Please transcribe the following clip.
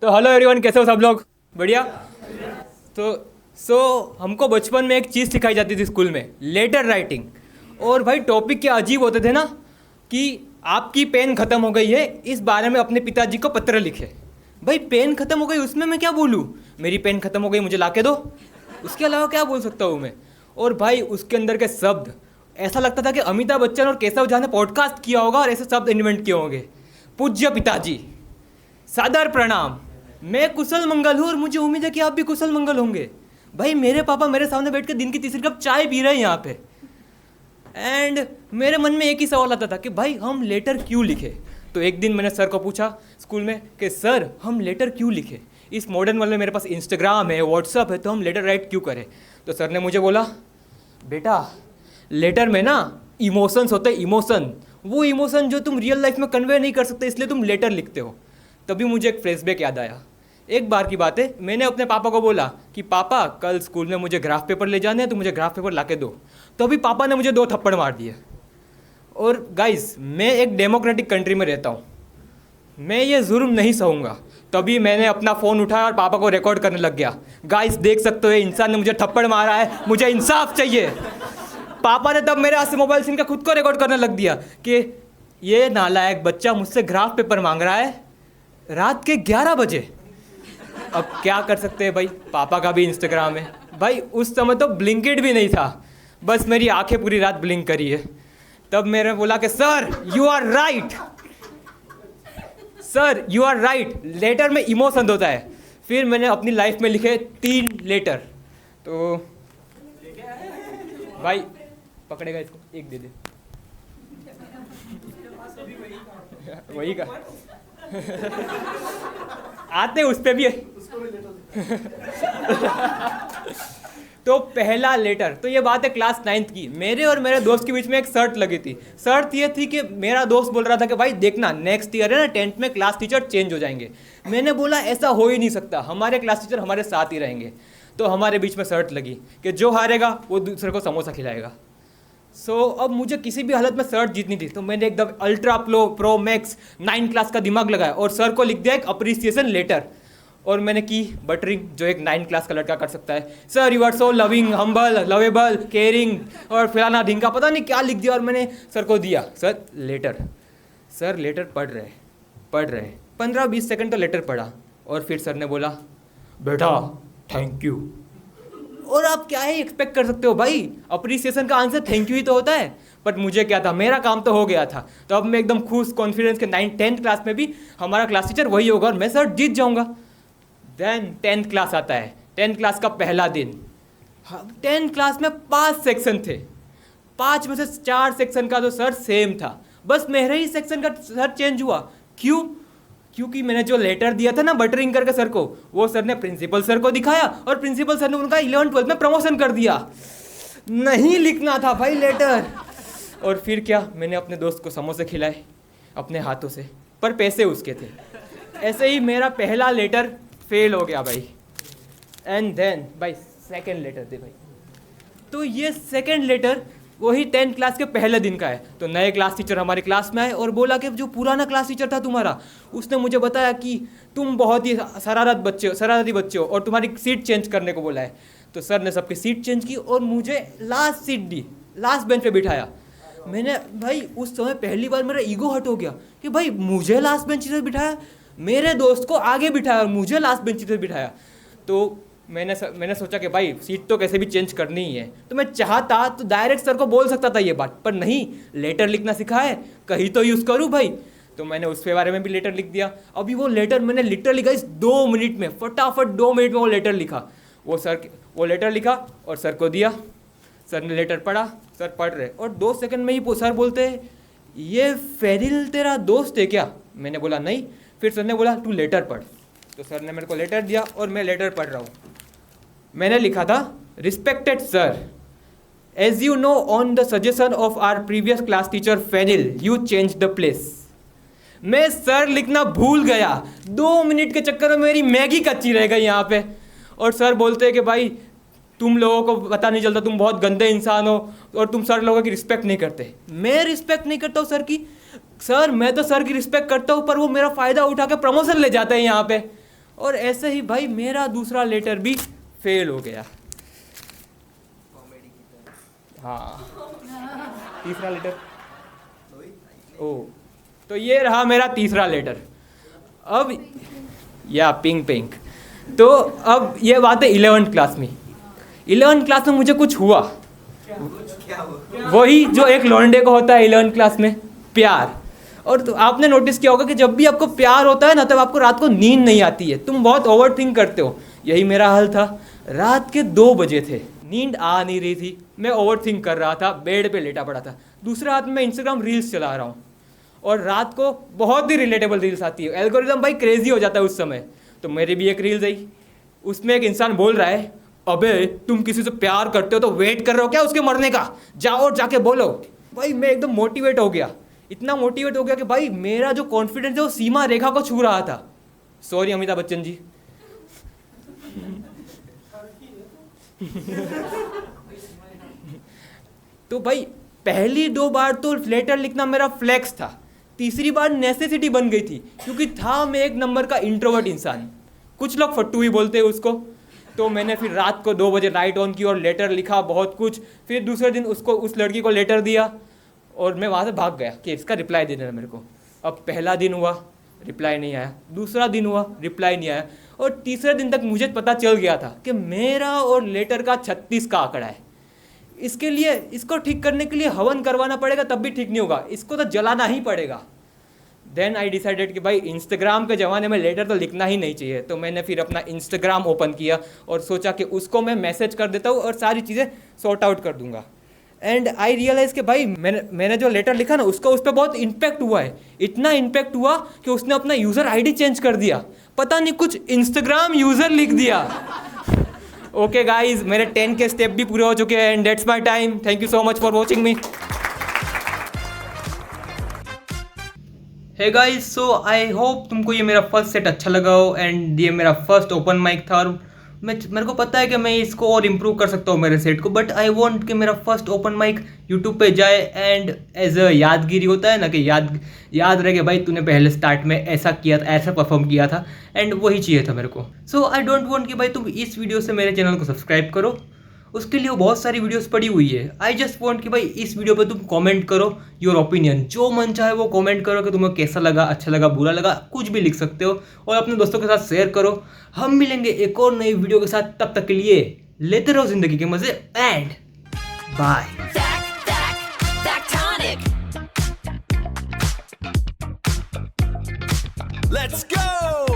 तो hello everyone, कैसे हो सब लोग? बढ़िया। तो हमको बचपन में एक चीज़ सिखाई जाती थी स्कूल में, लेटर राइटिंग। और भाई टॉपिक क्या अजीब होते थे ना, कि आपकी पेन ख़त्म हो गई है, इस बारे में अपने पिताजी को पत्र लिखे। भाई पेन ख़त्म हो गई, उसमें मैं क्या बोलूँ? मेरी पेन ख़त्म हो गई, मुझे ला के दो। उसके अलावा क्या बोल सकता हूँ मैं? और भाई उसके अंदर के शब्द, ऐसा लगता था कि अमिताभ बच्चन और केशव झा ने पॉडकास्ट किया होगा और ऐसे शब्द इन्वेंट किए होंगे। पूज्य पिताजी, सादर प्रणाम, मैं कुशल मंगल हूँ और मुझे उम्मीद है कि आप भी कुशल मंगल होंगे। भाई मेरे पापा मेरे सामने बैठ कर दिन की तीसरी कप चाय पी रहे हैं यहाँ पे। एंड मेरे मन में एक ही सवाल आता था कि भाई हम लेटर क्यों लिखे। तो एक दिन मैंने सर को पूछा स्कूल में कि सर हम लेटर क्यों लिखे, इस मॉडर्न वर्ल्ड में मेरे पास इंस्टाग्राम है, व्हाट्सअप है, तो हम लेटर राइट क्यों करें? तो सर ने मुझे बोला, बेटा लेटर में ना इमोशंस होते हैं, इमोशन, वो इमोशन जो तुम रियल लाइफ में कन्वे नहीं कर सकते, इसलिए तुम लेटर लिखते हो। तभी मुझे एक फ्लैशबैक याद आया। एक बार की बात है, मैंने अपने पापा को बोला कि पापा कल स्कूल में मुझे ग्राफ पेपर ले जाने हैं, तो मुझे ग्राफ पेपर ला के दो। तो अभी पापा ने मुझे 2 थप्पड़ मार दिए। और गाइस, मैं एक डेमोक्रेटिक कंट्री में रहता हूँ, मैं ये जुर्म नहीं सहूँगा। तभी मैंने अपना फ़ोन उठाया और पापा को रिकॉर्ड करने लग गया। गाइस देख सकते हो, इंसान ने मुझे थप्पड़ मारा है, मुझे इंसाफ चाहिए। पापा ने तब मेरे हाथ से मोबाइल छीन के खुद को रिकॉर्ड करने लग दिया कि ये नालायक बच्चा मुझसे ग्राफ पेपर मांग रहा है रात के 11 बजे। अब क्या कर सकते हैं भाई, पापा का भी इंस्टाग्राम है। भाई उस समय तो ब्लिंकिट भी नहीं था, बस मेरी आंखें पूरी रात ब्लिंक करी है। तब मैंने बोला कि sir you are right, sir you are right, letter में इमोशन होता है। फिर मैंने अपनी लाइफ में लिखे 3 लेटर। तो भाई पकड़ेगा इसको, एक दे दे। वही का आते उस पे भी है। तो पहला लेटर, तो ये बात है क्लास 9th की। मेरे और मेरे दोस्त के बीच में एक शर्त लगी थी। शर्त ये थी कि मेरा दोस्त बोल रहा था कि भाई देखना नेक्स्ट ईयर है ना 10th में क्लास टीचर चेंज हो जाएंगे। मैंने बोला ऐसा हो ही नहीं सकता, हमारे क्लास टीचर हमारे साथ ही रहेंगे। तो हमारे बीच में शर्त लगी कि जो हारेगा वो दूसरे को समोसा खिलाएगा। अब मुझे किसी भी हालत में शर्ट जीतनी थी। तो मैंने एकदम अल्ट्रा प्रो मैक्स 9 क्लास का दिमाग लगाया और सर को लिख दिया एक अप्रिसिएशन लेटर। और मैंने की बटरिंग, जो एक 9 क्लास का लड़का कर सकता है। Sir you are so loving, humble, lovable, caring, और फलाना ढिंका पता नहीं क्या लिख दिया। और मैंने सर को दिया, सर लेटर। सर लेटर पढ़ रहे 15-20 सेकंड तो लेटर पढ़ा। और फिर सर ने बोला, बेटा थैंक यू। और आप क्या ही एक्सपेक्ट कर सकते हो भाई, अप्रिसिएशन का आंसर थैंक यू ही तो होता है। बट मुझे क्या था, मेरा काम तो हो गया था। तो अब मैं एकदम खुश कॉन्फिडेंस के 10th क्लास में भी हमारा क्लास टीचर वही होगा और मैं सर जीत जाऊंगा। देन 10th क्लास आता है। 10th क्लास का पहला दिन। 10th क्लास में 5 सेक्शन थे, 5 में से 4 सेक्शन का तो सर सेम था, बस मेरे ही सेक्शन का सर चेंज हुआ। क्यों? क्योंकि मैंने जो लेटर दिया था ना बटरिंग करके सर को, वो सर ने प्रिंसिपल सर को दिखाया और प्रिंसिपल सर ने उनका 11th-12th में प्रमोशन कर दिया। नहीं लिखना था भाई लेटर। और फिर क्या, मैंने अपने दोस्त को समोसे खिलाए अपने हाथों से, पर पैसे उसके थे। ऐसे ही मेरा पहला लेटर फेल हो गया भाई। एंड देन भाई सेकेंड लेटर दे भाई। तो ये सेकेंड लेटर वही 10th क्लास के पहले दिन का है। तो नए क्लास टीचर हमारे क्लास में आए और बोला कि जो पुराना क्लास टीचर था तुम्हारा, उसने मुझे बताया कि तुम बहुत ही शरारती बच्चे हो और तुम्हारी सीट चेंज करने को बोला है। तो सर ने सबकी सीट चेंज की और मुझे लास्ट सीट दी, लास्ट बेंच पे बिठाया। मैंने भाई उस समय पहली बार मेरा ईगो हट हो गया कि भाई मुझे लास्ट बेंच पर बिठाया, मेरे दोस्त को आगे बिठाया और मुझे लास्ट बेंच पर बिठाया। तो मैंने सोचा कि भाई सीट तो कैसे भी चेंज करनी ही है। तो मैं चाहता तो डायरेक्ट सर को बोल सकता था ये बात, पर नहीं, लेटर लिखना सिखा है, कहीं तो यूज़ करूँ भाई। तो मैंने उसके बारे में भी लेटर लिख दिया। अभी वो लेटर मैंने लिटरली गाइस 2 मिनट में, फटाफट 2 मिनट में वो लेटर लिखा। वो लेटर लिखा और सर को दिया। सर ने लेटर पढ़ा, सर पढ़ रहे और 2 सेकंड में ही सर बोलते हैं, ये फेरिल तेरा दोस्त है क्या? मैंने बोला नहीं। फिर सर ने बोला तू लेटर पढ़। तो सर ने मेरे को लेटर दिया और मैं लेटर पढ़ रहा हूँ। मैंने लिखा था, respected sir, as you know on the suggestion of our previous class teacher Fenil you change the place. मैं सर लिखना भूल गया, 2 मिनट के चक्कर में मेरी मैगी कच्ची रह गई यहाँ पे। और सर बोलते हैं कि भाई तुम लोगों को पता नहीं चलता, तुम बहुत गंदे इंसान हो और तुम सर लोगों की रिस्पेक्ट नहीं करते। मैं रिस्पेक्ट नहीं करता हूँ सर की? सर मैं तो सर की रिस्पेक्ट करता हूँ, पर वो मेरा फ़ायदा उठा के प्रमोशन ले जाते हैं यहाँ पे। और ऐसे ही भाई मेरा दूसरा लेटर भी फेल हो गया। हाँ, तीसरा लेटर, ओ, तो ये रहा मेरा तीसरा लेटर। अब या पिंक पिंक। तो अब ये बात है 11th क्लास में। 11th क्लास में मुझे कुछ हुआ, वही जो एक लौंडे को होता है 11th क्लास में, प्यार। और तो आपने नोटिस किया होगा कि जब भी आपको प्यार होता है ना, तब आपको रात को नींद नहीं आती है, तुम बहुत ओवर थिंक करते हो। यही मेरा हाल था। रात के 2 बजे थे, नींद आ नहीं रही थी, मैं ओवर थिंक कर रहा था, बेड पे लेटा पड़ा था। दूसरे हाथ में इंस्टाग्राम रील्स चला रहा हूँ, और रात को बहुत ही रिलेटेबल रील्स आती है। एल्गोरिदम भाई क्रेजी हो जाता है उस समय। तो मेरी भी एक रील्स आई, उसमें एक इंसान बोल रहा है, अबे तुम किसी से प्यार करते हो तो वेट कर रहे हो क्या उसके मरने का, जाओ और जाके बोलो। भाई मैं एकदम मोटिवेट हो गया, इतना मोटिवेट हो गया कि भाई मेरा जो कॉन्फिडेंस है वो सीमा रेखा को छू रहा था। सॉरी अमिताभ बच्चन जी। तो भाई पहली 2 बार तो लेटर लिखना मेरा फ्लेक्स था, तीसरी बार नेसेसिटी बन गई थी, क्योंकि था मैं एक नंबर का इंट्रोवर्ट इंसान। कुछ लोग फट्टू ही बोलते हैं उसको। तो मैंने फिर रात को 2 बजे लाइट ऑन की और लेटर लिखा बहुत कुछ। फिर दूसरे दिन उसको, उस लड़की को लेटर दिया, और मैं वहाँ से भाग गया कि इसका रिप्लाई दे देना मेरे को। अब पहला दिन हुआ, रिप्लाई नहीं आया। दूसरा दिन हुआ, रिप्लाई नहीं आया। और तीसरे दिन तक मुझे पता चल गया था कि मेरा और लेटर का 36 का आंकड़ा है। इसके लिए, इसको ठीक करने के लिए हवन करवाना पड़ेगा, तब भी ठीक नहीं होगा, इसको तो जलाना ही पड़ेगा। देन आई डिसाइडेड कि भाई इंस्टाग्राम के ज़माने में लेटर तो लिखना ही नहीं चाहिए। तो मैंने फिर अपना इंस्टाग्राम ओपन किया और सोचा कि उसको मैं मैसेज कर देता हूँ और सारी चीज़ें सॉर्ट आउट कर दूंगा। एंड आई रियलाइज़ कि भाई मैंने जो लेटर लिखा ना, उसका उस पर बहुत इम्पैक्ट हुआ है। इतना इम्पैक्ट हुआ कि उसने अपना यूज़र आईडी चेंज कर दिया, पता नहीं कुछ इंस्टाग्राम यूज़र लिख दिया। ओके गाइज, मेरे 10 के स्टेप भी पूरे हो चुके हैं, and that's my time. Thank you so much for watching me. Hey guys, so I hope तुमको ये मेरा फर्स्ट सेट अच्छा लगा हो। एंड ये मेरा फर्स्ट ओपन माइक था, और मेरे को पता है कि मैं इसको और इम्प्रूव कर सकता हूँ मेरे सेट को, बट आई वांट कि मेरा फर्स्ट ओपन माइक यूट्यूब पे जाए, एंड एज अ यादगिरी होता है ना, कि याद रहे कि भाई तूने पहले स्टार्ट में ऐसा किया था, ऐसा परफॉर्म किया था, एंड वही चाहिए था मेरे को। सो आई डोंट वांट कि भाई तुम इस वीडियो से मेरे चैनल को सब्सक्राइब करो, उसके लिए बहुत सारी वीडियोस पड़ी हुई है। आई जस्ट वांट कि भाई इस वीडियो पे तुम कमेंट करो योर ओपिनियन, जो मन चाहे वो कमेंट करो कि तुम्हें कैसा लगा, अच्छा लगा, बुरा लगा, कुछ भी लिख सकते हो, और अपने दोस्तों के साथ शेयर करो। हम मिलेंगे एक और नई वीडियो के साथ, तब तक के लिए लेते रहो जिंदगी के मजे, एंड बाय। Let's go!